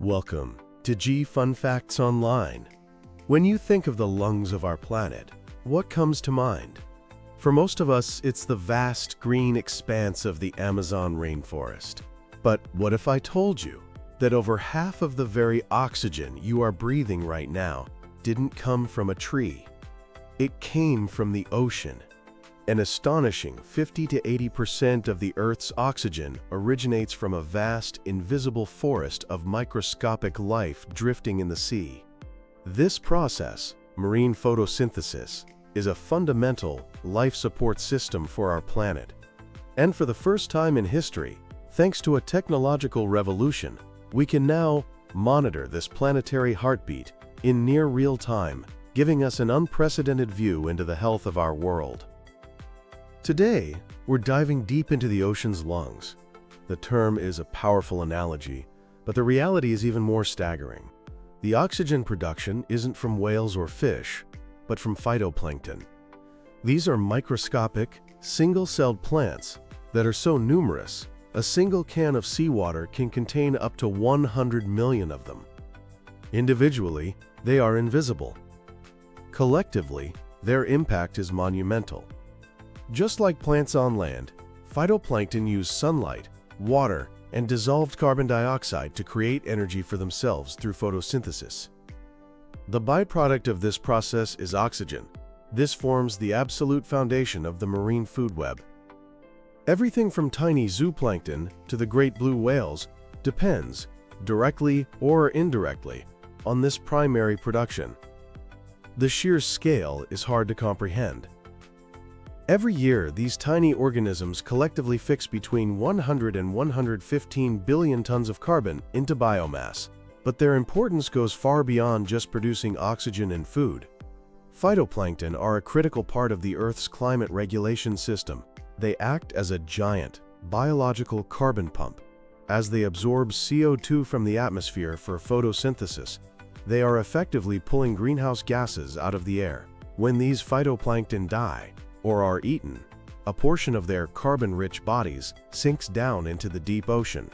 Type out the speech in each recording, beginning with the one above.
Welcome to G Fun Facts Online. When you think of the lungs of our planet, what comes to mind? For most of us, it's the vast green expanse of the Amazon rainforest. But what if I told you that over half of the very oxygen you are breathing right now didn't come from a tree? It came from the ocean. An astonishing 50 to 80% of the Earth's oxygen originates from a vast, invisible forest of microscopic life drifting in the sea. This process, marine photosynthesis, is a fundamental life support system for our planet. And for the first time in history, thanks to a technological revolution, we can now monitor this planetary heartbeat in near real time, giving us an unprecedented view into the health of our world. Today, we're diving deep into the ocean's lungs. The term is a powerful analogy, but the reality is even more staggering. The oxygen production isn't from whales or fish, but from phytoplankton. These are microscopic, single-celled plants that are so numerous, a single can of seawater can contain up to 100 million of them. Individually, they are invisible. Collectively, their impact is monumental. Just like plants on land, phytoplankton use sunlight, water, and dissolved carbon dioxide to create energy for themselves through photosynthesis. The byproduct of this process is oxygen. This forms the absolute foundation of the marine food web. Everything from tiny zooplankton to the great blue whales depends, directly or indirectly, on this primary production. The sheer scale is hard to comprehend. Every year, these tiny organisms collectively fix between 100 and 115 billion tons of carbon into biomass, but their importance goes far beyond just producing oxygen and food. Phytoplankton are a critical part of the Earth's climate regulation system. They act as a giant, biological carbon pump. As they absorb CO2 from the atmosphere for photosynthesis, they are effectively pulling greenhouse gases out of the air. When these phytoplankton die, or are eaten, a portion of their carbon-rich bodies sinks down into the deep ocean.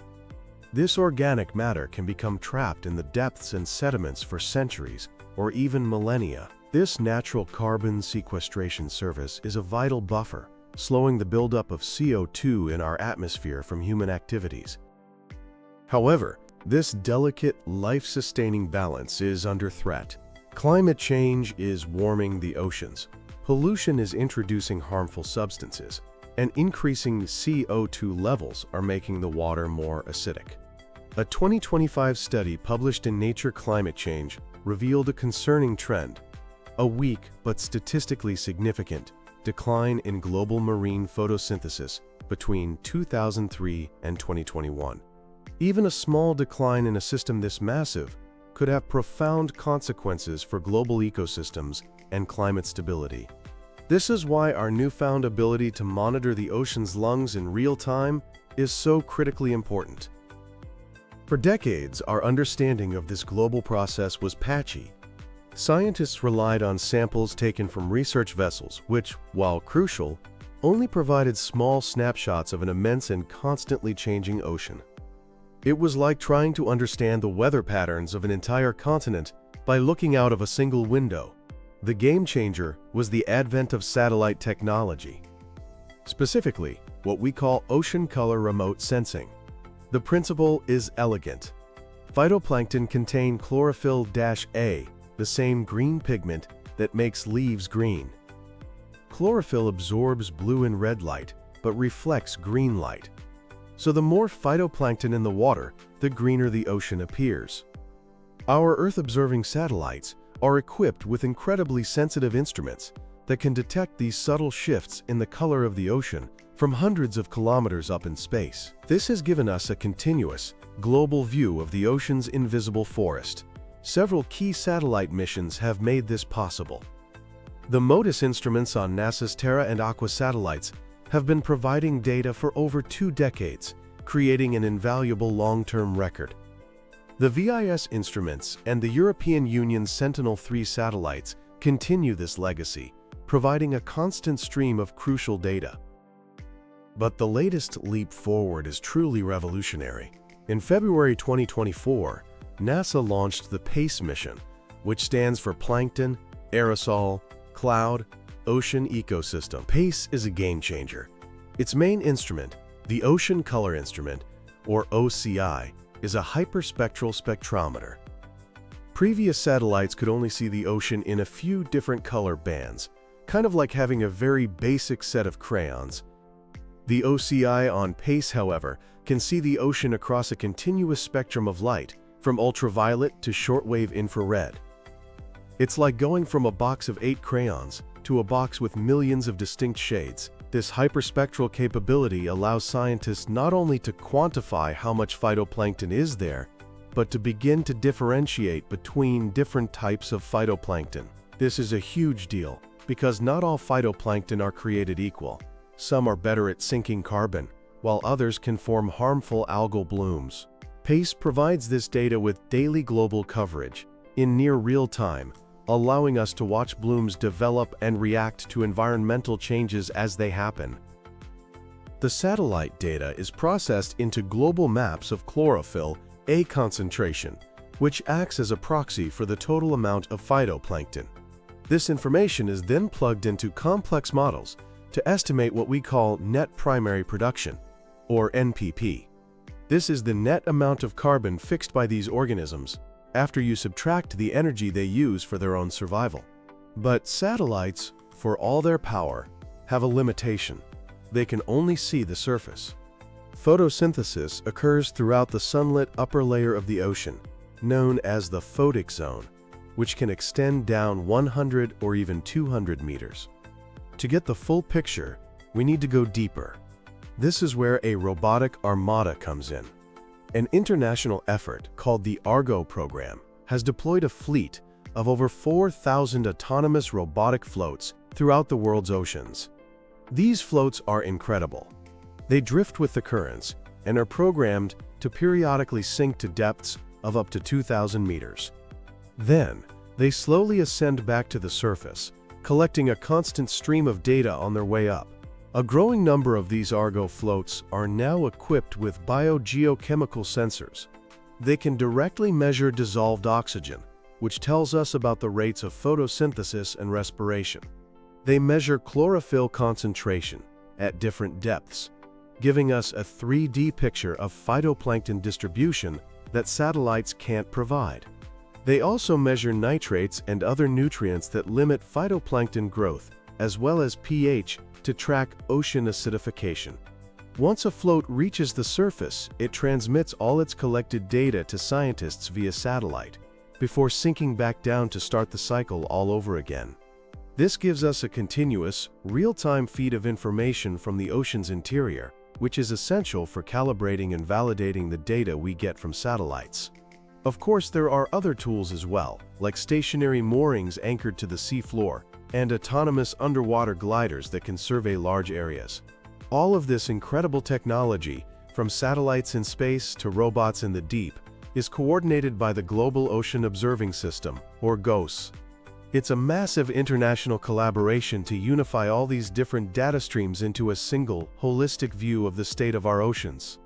This organic matter can become trapped in the depths and sediments for centuries or even millennia. This natural carbon sequestration service is a vital buffer, slowing the buildup of CO2 in our atmosphere from human activities. However, this delicate, life-sustaining balance is under threat. Climate change is warming the oceans. Pollution is introducing harmful substances, and increasing CO2 levels are making the water more acidic. A 2025 study published in Nature Climate Change revealed a concerning trend: a weak but statistically significant decline in global marine photosynthesis between 2003 and 2021. Even a small decline in a system this massive could have profound consequences for global ecosystems and climate stability. This is why our newfound ability to monitor the ocean's lungs in real time is so critically important. For decades, our understanding of this global process was patchy. Scientists relied on samples taken from research vessels, which, while crucial, only provided small snapshots of an immense and constantly changing ocean. It was like trying to understand the weather patterns of an entire continent by looking out of a single window. The game changer was the advent of satellite technology. Specifically, what we call ocean color remote sensing. The principle is elegant. Phytoplankton contain chlorophyll-A, the same green pigment that makes leaves green. Chlorophyll absorbs blue and red light, but reflects green light. So the more phytoplankton in the water, the greener the ocean appears. Our Earth-observing satellites are equipped with incredibly sensitive instruments that can detect these subtle shifts in the color of the ocean from hundreds of kilometers up in space. This has given us a continuous, global view of the ocean's invisible forest. Several key satellite missions have made this possible. The MODIS instruments on NASA's Terra and Aqua satellites have been providing data for over 2 decades, creating an invaluable long-term record. The VIS instruments and the European Union's Sentinel-3 satellites continue this legacy, providing a constant stream of crucial data. But the latest leap forward is truly revolutionary. In February 2024, NASA launched the PACE mission, which stands for Plankton, Aerosol, Cloud, Ocean Ecosystem. PACE is a game changer. Its main instrument, the Ocean Color Instrument, or OCI, is a hyperspectral spectrometer. Previous satellites could only see the ocean in a few different color bands, kind of like having a very basic set of crayons. The OCI on PACE, however, can see the ocean across a continuous spectrum of light, from ultraviolet to shortwave infrared. It's like going from a box of 8 crayons to a box with millions of distinct shades. This hyperspectral capability allows scientists not only to quantify how much phytoplankton is there, but to begin to differentiate between different types of phytoplankton. This is a huge deal, because not all phytoplankton are created equal. Some are better at sinking carbon, while others can form harmful algal blooms. PACE provides this data with daily global coverage, in near real time, allowing us to watch blooms develop and react to environmental changes as they happen. The satellite data is processed into global maps of chlorophyll A concentration, which acts as a proxy for the total amount of phytoplankton. This information is then plugged into complex models to estimate what we call net primary production, or NPP. This is the net amount of carbon fixed by these organisms after you subtract the energy they use for their own survival. But satellites, for all their power, have a limitation. They can only see the surface. Photosynthesis occurs throughout the sunlit upper layer of the ocean, known as the photic zone, which can extend down 100 or even 200 meters. To get the full picture, we need to go deeper. This is where a robotic armada comes in. An international effort called the Argo program has deployed a fleet of over 4,000 autonomous robotic floats throughout the world's oceans. These floats are incredible. They drift with the currents and are programmed to periodically sink to depths of up to 2,000 meters. Then, they slowly ascend back to the surface, collecting a constant stream of data on their way up. A growing number of these Argo floats are now equipped with biogeochemical sensors. They can directly measure dissolved oxygen, which tells us about the rates of photosynthesis and respiration. They measure chlorophyll concentration at different depths, giving us a 3D picture of phytoplankton distribution that satellites can't provide. They also measure nitrates and other nutrients that limit phytoplankton growth, as well as pH to track ocean acidification. Once a float reaches the surface, it transmits all its collected data to scientists via satellite, before sinking back down to start the cycle all over again. This gives us a continuous, real-time feed of information from the ocean's interior, which is essential for calibrating and validating the data we get from satellites. Of course, there are other tools as well, like stationary moorings anchored to the seafloor, and autonomous underwater gliders that can survey large areas. All of this incredible technology, from satellites in space to robots in the deep, is coordinated by the Global Ocean Observing System, or GOES. It's a massive international collaboration to unify all these different data streams into a single, holistic view of the state of our oceans.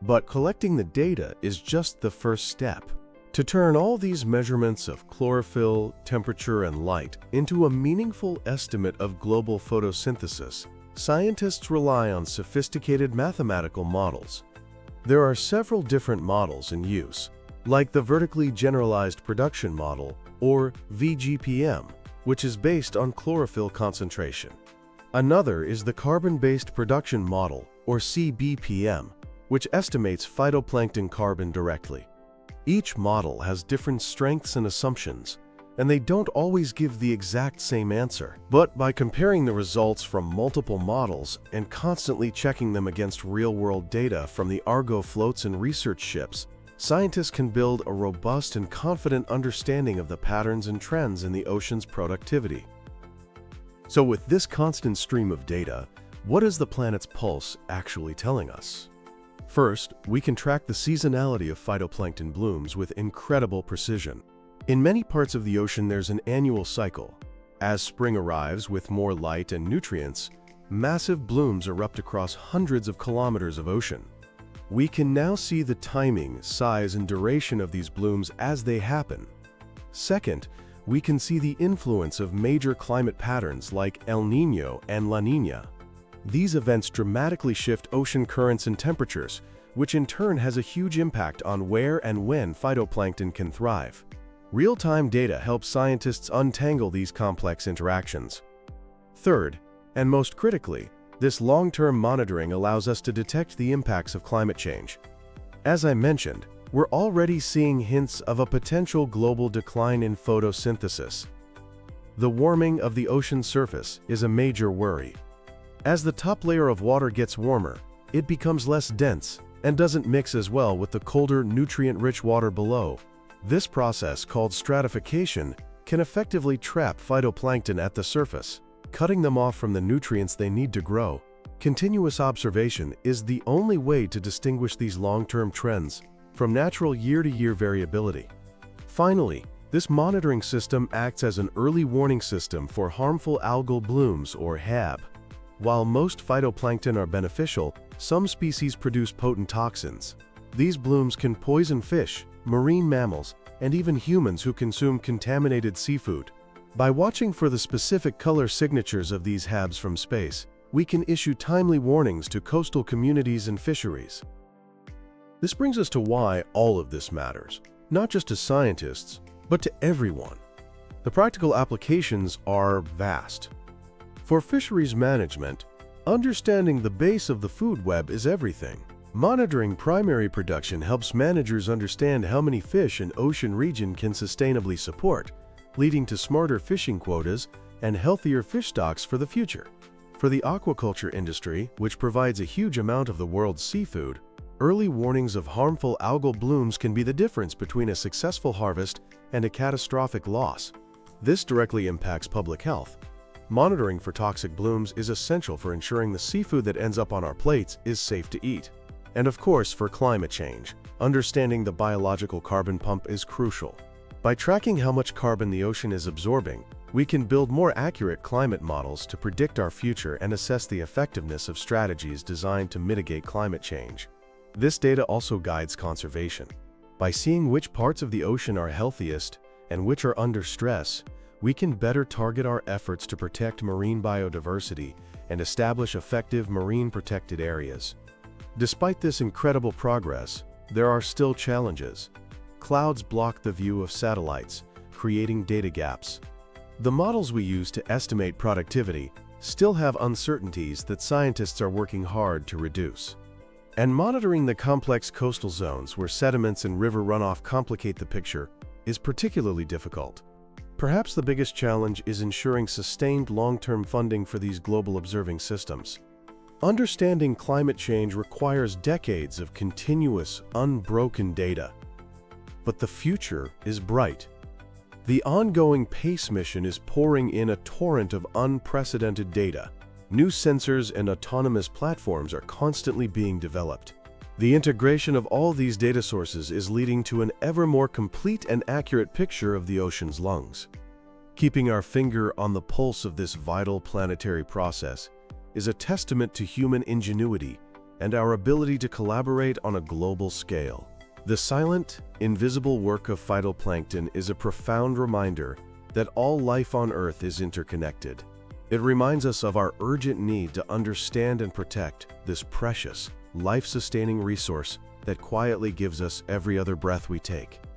But collecting the data is just the first step. To turn all these measurements of chlorophyll, temperature, and light into a meaningful estimate of global photosynthesis, scientists rely on sophisticated mathematical models. There are several different models in use, like the Vertically Generalized Production Model, or VGPM, which is based on chlorophyll concentration. Another is the Carbon-Based Production Model, or CBPM, which estimates phytoplankton carbon directly. Each model has different strengths and assumptions, and they don't always give the exact same answer. But by comparing the results from multiple models and constantly checking them against real-world data from the Argo floats and research ships, scientists can build a robust and confident understanding of the patterns and trends in the ocean's productivity. So with this constant stream of data, what is the planet's pulse actually telling us? First, we can track the seasonality of phytoplankton blooms with incredible precision. In many parts of the ocean, there's an annual cycle. As spring arrives with more light and nutrients, massive blooms erupt across hundreds of kilometers of ocean. We can now see the timing, size, and duration of these blooms as they happen. Second, we can see the influence of major climate patterns like El Niño and La Niña. These events dramatically shift ocean currents and temperatures, which in turn has a huge impact on where and when phytoplankton can thrive. Real-time data helps scientists untangle these complex interactions. Third, and most critically, this long-term monitoring allows us to detect the impacts of climate change. As I mentioned, we're already seeing hints of a potential global decline in photosynthesis. The warming of the ocean surface is a major worry. As the top layer of water gets warmer, it becomes less dense and doesn't mix as well with the colder, nutrient-rich water below. This process, called stratification, can effectively trap phytoplankton at the surface, cutting them off from the nutrients they need to grow. Continuous observation is the only way to distinguish these long-term trends from natural year-to-year variability. Finally, this monitoring system acts as an early warning system for harmful algal blooms, or HAB. While most phytoplankton are beneficial, some species produce potent toxins. These blooms can poison fish, marine mammals, and even humans who consume contaminated seafood. By watching for the specific color signatures of these HABs from space, we can issue timely warnings to coastal communities and fisheries. This brings us to why all of this matters, not just to scientists, but to everyone. The practical applications are vast. For fisheries management, understanding the base of the food web is everything. Monitoring primary production helps managers understand how many fish an ocean region can sustainably support, leading to smarter fishing quotas and healthier fish stocks for the future. For the aquaculture industry, which provides a huge amount of the world's seafood, early warnings of harmful algal blooms can be the difference between a successful harvest and a catastrophic loss. This directly impacts public health. Monitoring for toxic blooms is essential for ensuring the seafood that ends up on our plates is safe to eat. And of course, for climate change, understanding the biological carbon pump is crucial. By tracking how much carbon the ocean is absorbing, we can build more accurate climate models to predict our future and assess the effectiveness of strategies designed to mitigate climate change. This data also guides conservation. By seeing which parts of the ocean are healthiest and which are under stress, we can better target our efforts to protect marine biodiversity and establish effective marine protected areas. Despite this incredible progress, there are still challenges. Clouds block the view of satellites, creating data gaps. The models we use to estimate productivity still have uncertainties that scientists are working hard to reduce. And monitoring the complex coastal zones where sediments and river runoff complicate the picture is particularly difficult. Perhaps the biggest challenge is ensuring sustained long-term funding for these global observing systems. Understanding climate change requires decades of continuous, unbroken data. But the future is bright. The ongoing PACE mission is pouring in a torrent of unprecedented data. New sensors and autonomous platforms are constantly being developed. The integration of all these data sources is leading to an ever more complete and accurate picture of the ocean's lungs. Keeping our finger on the pulse of this vital planetary process is a testament to human ingenuity and our ability to collaborate on a global scale. The silent, invisible work of phytoplankton is a profound reminder that all life on Earth is interconnected. It reminds us of our urgent need to understand and protect this precious, life-sustaining resource that quietly gives us every other breath we take.